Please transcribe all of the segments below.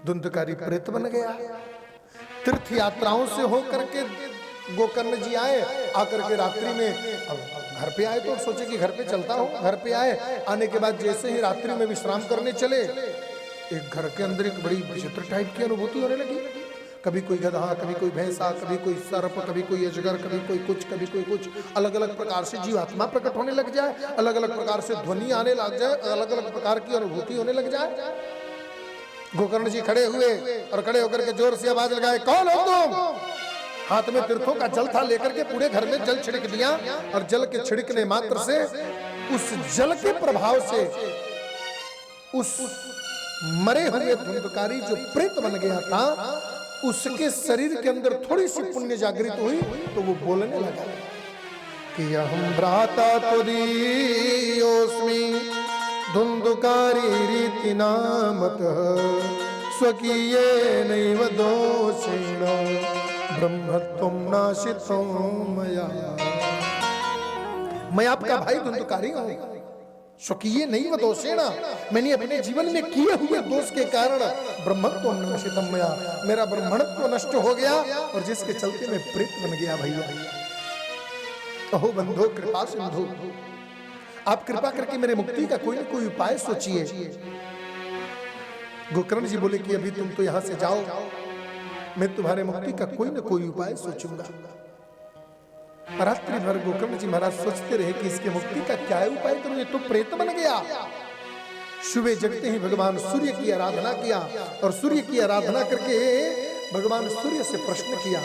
धुंधकारी प्रेत बन गया। तीर्थ यात्राओं से होकर के गोकर्ण जी आए, आकर के रात्रि में अब घर पे आए तो सोचे कि घर पे चलता हूँ। घर पे आए, आने के बाद जैसे ही रात्रि में विश्राम करने चले, एक घर के अंदर एक बड़ी विचित्र टाइप की अनुभूति होने लगी। कभी कोई गधा, कभी कोई भैंसा, कभी कोई सर्प, कभी कोई अजगर, कभी कोई कुछ, कभी कोई कुछ, अलग अलग प्रकार से जीवात्मा प्रकट होने लग जाए, अलग अलग प्रकार से ध्वनि आने लग जाए, अलग अलग प्रकार की अनुभूति होने लग जाए। गोकर्ण जी खड़े हुए और खड़े होकर के जोर से आवाज लगाए, कौन हो तुम? हाथ में तीर्थों का जल था, लेकर के पूरे घर में जल छिड़क दिया और जल के छिड़कने मात्र से उस जल के प्रभाव से उस मरे हुए धुंधकारी जो प्रेत बन गया था, उसके शरीर के अंदर थोड़ी सी पुण्य जागृत हुई तो वो बोलने लगा कि अहम भ्राता तुदीयोस्मि धुंधकारी रीति नामतः स्वकीये नैव दोषेण ब्रह्मत्वं नाशितो मया। मैं आपका भाई धुंधकारी हूं, स्वकीय नहीं व दोषेण, मैंने अपने जीवन में किए हुए दोष के कारण ब्रह्मत्व नाशितम मया, मेरा ब्रह्मणत्व नष्ट हो गया और जिसके चलते मैं प्रेत बन गया। भैया अहो बंधो कृपा सिंधु, आप कृपा करके मेरे मुक्ति का कोई न कोई उपाय सोचिए। गोकर्ण जी बोले कि अभी तुम तो यहां से जाओ, मैं तुम्हारे मुक्ति का कोई न कोई उपाय सोचूंगा। रात्रि भर गोकर्ण जी महाराज सोचते रहे कि इसके मुक्ति का क्या उपाय करूं, ये तो प्रेत बन गया। सुबह जगते ही भगवान सूर्य की आराधना किया और सूर्य की आराधना करके भगवान सूर्य से प्रश्न किया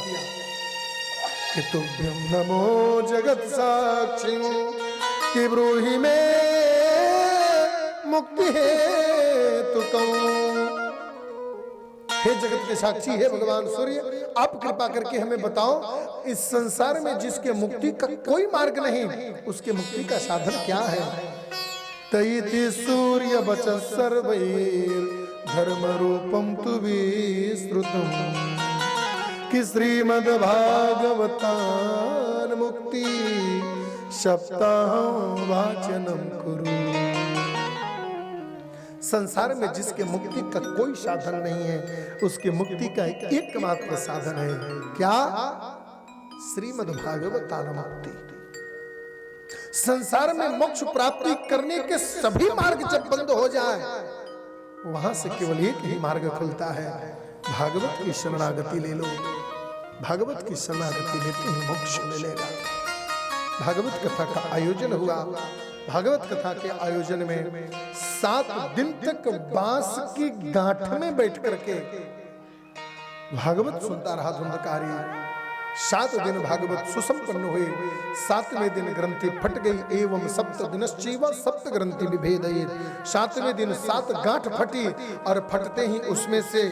कि तुभ्यं नमो जगत साक्षी कि ब्रूहि में मुक्ति है तु कहूं। हे जगत के साक्षी, हे भगवान सूर्य, आप कृपा करके हमें बताओ, इस संसार में जिसके मुक्ति का कोई मार्ग नहीं, उसके मुक्ति का साधन क्या है? तैति सूर्य बच सर्वैर धर्म रूपम तु विस्तृतम कि श्रीमद् भागवतान मुक्ति सप्ताह वाचनम कुरु। संसार में जिसके मुक्ति का कोई साधन नहीं है, उसके मुक्ति का एकमात्र साधन है क्या? श्रीमद् भागवतान मुक्ति। संसार में मोक्ष प्राप्ति करने के सभी मार्ग जब बंद हो जाए, वहां से केवल एक ही मार्ग खुलता है, भागवत की शरणागति ले लो। भागवत की शरणागति लेते ही मोक्ष मिलेगा। भागवत कथा का आयोजन हुआ। भागवत कथा के आयोजन में 7 दिन तक बांस की गांठ में बैठ करके भागवत सुनता रहा धुंधकारी। 7 दिन भागवत सुसंपन्न हुए। 7वें दिन ग्रंथि फट गई। एवं सप्त दिनश्चैव सप्त ग्रंथि विभेदयेत्। 7वें दिन 7 गांठ फटी और फटते ही उसमें से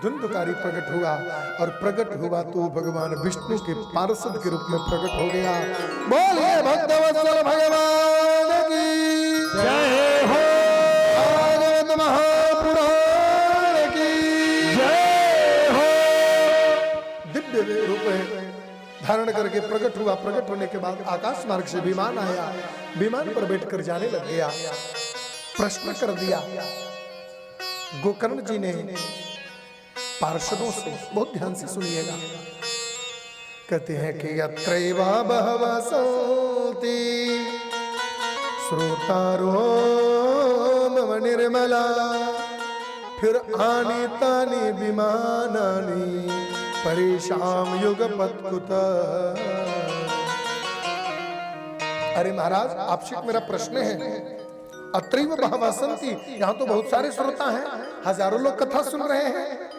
धुंधकारी प्रकट हुआ और प्रकट हुआ तो भगवान विष्णु के पार्षद के रूप में प्रकट हो गया। बोलिए भक्तवत्सल भगवान की जय हो। भागवत महापुराण की जय हो। दिव्य रूप धारण करके प्रकट हुआ। प्रकट होने के बाद आकाश मार्ग से विमान आया। विमान पर बैठकर जाने लग गया। प्रश्न कर दिया। गोकर्ण जी ने पार्षदों से, बहुत ध्यान से सुनिएगा, कहते हैं कि यत्रैव बहवः सन्ति श्रोतारो मम निर्मला फिर आनी तानी विमानानि परेशान युगपत् कुतः। अरे महाराज, आपसे मेरा प्रश्न है। अत्रैव बहवः सन्ति, यहाँ तो बहुत सारे श्रोता हैं, हजारों लोग कथा सुन रहे हैं।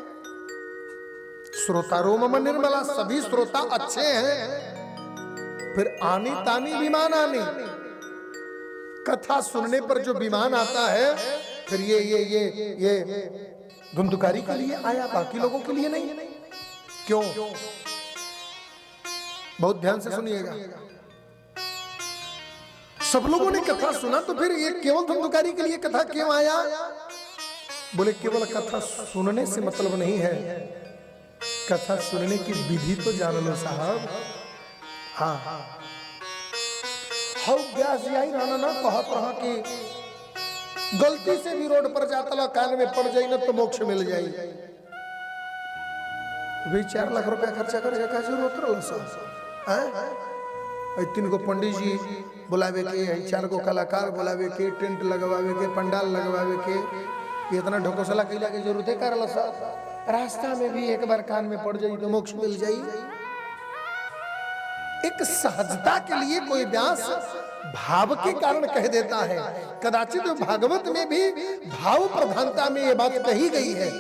श्रोतारो मम निर्मला, सभी श्रोता अच्छे हैं। फिर आनी तानी विमानानि, कथा सुनने पर जो विमान आता है, फिर ये धुंधकारी के लिए आया, बाकी लोगों के लिए नहीं। क्यों? बहुत ध्यान से सुनिएगा। सब लोगों ने कथा सुना तो फिर ये केवल धुंधकारी के लिए कथा क्यों आया? बोले केवल कथा सुनने से मतलब नहीं है, कथा सुनने की विधि तो जान लो साहब। हाँ, व्यास जी आई रहना ना कहत रहा कि गलती से भी रोड पर जाता ला कान में पड़ जाई ना तो मोक्ष मिल जाई। भाई 4 लाख रुपया खर्चा करे का जरूरत रहल सा। 3 गो पंडित जी बुलावे के, 4 गो कलाकार बुलावे के, टेंट लगवावे के, पंडाल लगवावे के, इतना ढकोसला कैला के जरूरत है करल सा। रास्ता में भी एक बार कान में पड़ जाई तो मोक्ष मिल जाई। एक सहजता के लिए कोई व्यास भाव के कारण कह देता है। कदाचित भागवत में भी भाव प्रधानता में ये बात कही गई है,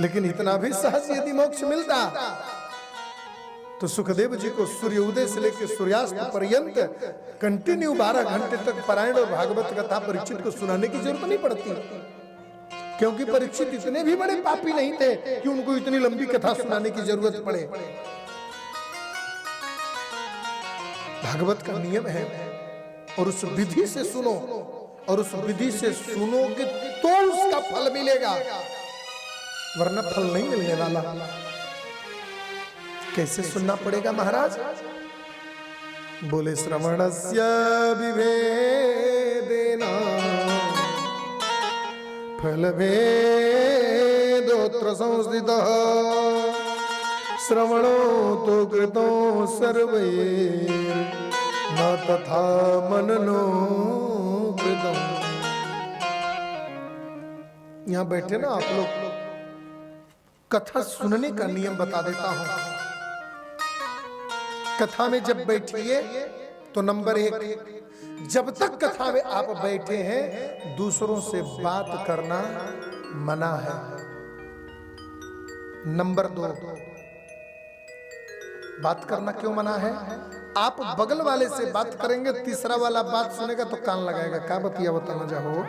लेकिन इतना भी सहज यदि मोक्ष मिलता तो सुखदेव जी को सूर्योदय से लेकर सूर्यास्त पर्यंत कंटिन्यू 12 घंटे तक पारायण और भागवत कथा परीक्षित को सुनाने की जरूरत नहीं पड़ती, क्योंकि परीक्षित इतने भी बड़े पापी नहीं थे कि उनको इतनी लंबी कथा सुनाने की जरूरत पड़े। भागवत का नियम है और उस विधि से सुनो, और उस विधि से सुनोगे तो उसका फल मिलेगा, वरना फल नहीं मिलने वाला। कैसे सुनना पड़ेगा महाराज? बोले श्रवणस्य विभेदेन फल भेदोत्र संस्थितः श्रवणो तो कृतो सर्वैर् न तथा मननो कृतम्। यहां बैठे ना आप लोग, कथा सुनने का नियम बता देता हूं। कथा में जब बैठिए तो नंबर 1, जब तक कथा में आप बैठे हैं दूसरों से बात करना मना है। नंबर 2, बात करना क्यों मना है? आप बगल वाले से बात करेंगे, तीसरा वाला बात सुनेगा तो कान लगाएगा, क्या बतिया बताना जाओ,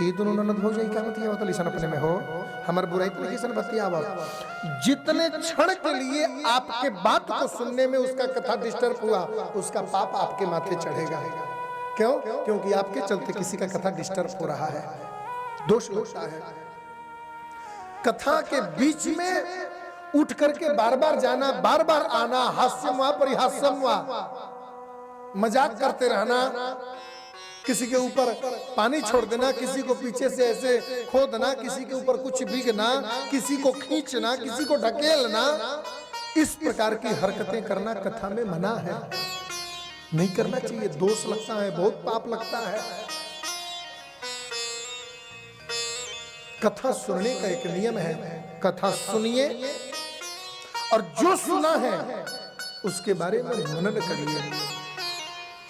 ये दोनों ननद हो जाए, क्या बतिया बता लिसन अपने में हो, हमारे बुराई तो लिसन बतिया। जितने क्षण के लिए आपके बात को सुनने में उसका कथा डिस्टर्ब हुआ, उसका पाप आपके माथे चढ़ेगा। क्यों? क्योंकि आपके चलते किसी का कथा डिस्टर्ब हो रहा है, दोष लगता है। कथा के बीच में उठ करके बार बार जाना, बार बार आना, हास्यम हुआ परिहास्यम हुआ, मजाक करते रहना, किसी के ऊपर पानी छोड़ देना, किसी को पीछे से ऐसे खोदना, किसी के ऊपर कुछ भीगना, किसी को खींचना, किसी को ढकेलना, इस प्रकार की हरकतें करना कथा में मना है, नहीं करना चाहिए। दोष लगता है, बहुत पाप लगता है। कथा सुनने का एक नियम है, कथा सुनिए और जो सुना है उसके बारे में मनन करिए।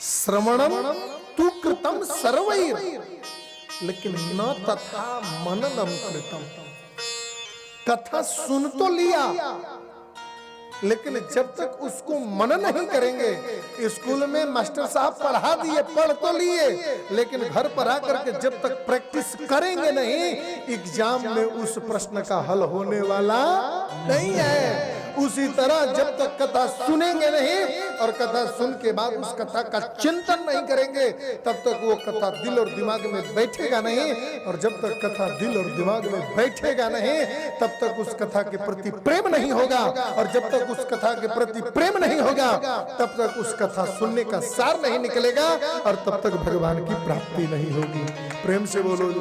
श्रवणम तु कृतम सर्वैर लेकिन न तथा मननम कृतम। कथा सुन तो लिया, लेकिन जब तक उसको मनन नहीं करेंगे, स्कूल में मास्टर साहब पढ़ा दिए, पढ़ तो लिए, लेकिन घर पर आकर के जब तक प्रैक्टिस करेंगे नहीं, एग्जाम में उस प्रश्न का हल होने वाला नहीं है। उसी तरह जब तक कथा सुनेंगे नहीं और कथा सुन के बाद उस कथा का चिंतन नहीं करेंगे, तब तक वो कथा दिल और दिमाग में बैठेगा नहीं, और जब तक कथा दिल और दिमाग में बैठेगा नहीं, तब तक उस कथा के प्रति प्रेम नहीं होगा, और जब तक उस कथा के प्रति प्रेम नहीं होगा तब तक उस कथा सुनने का सार नहीं निकलेगा, और तब तक भगवान की प्राप्ति नहीं होगी। प्रेम से बोलो।